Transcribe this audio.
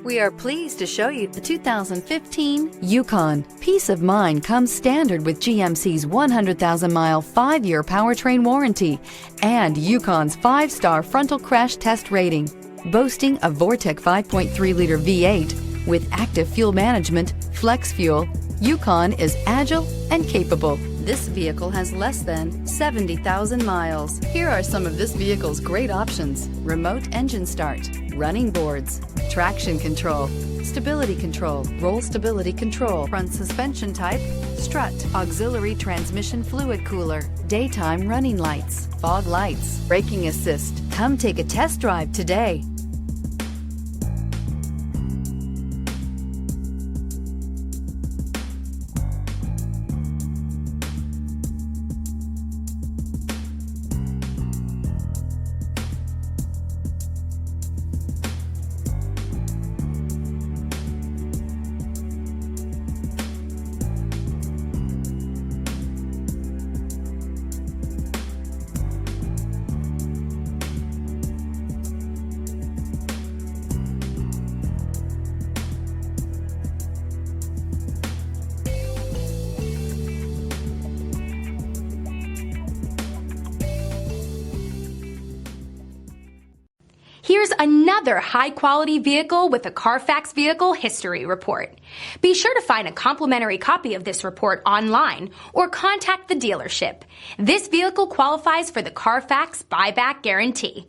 We are pleased to show you the 2015 Yukon. Peace of mind comes standard with GMC's 100,000-mile, 5-year powertrain warranty and Yukon's 5-star frontal crash test rating. Boasting a Vortec 5.3-liter V8 with active fuel management, flex fuel, Yukon is agile and capable. This vehicle has less than 70,000 miles. Here are some of this vehicle's great options: remote engine start, running boards, traction control, stability control, roll stability control, front suspension type, strut, auxiliary transmission fluid cooler, daytime running lights, fog lights, braking assist. Come take a test drive today. Here's another high-quality vehicle with a Carfax Vehicle History Report. Be sure to find a complimentary copy of this report online or contact the dealership. This vehicle qualifies for the Carfax Buyback Guarantee.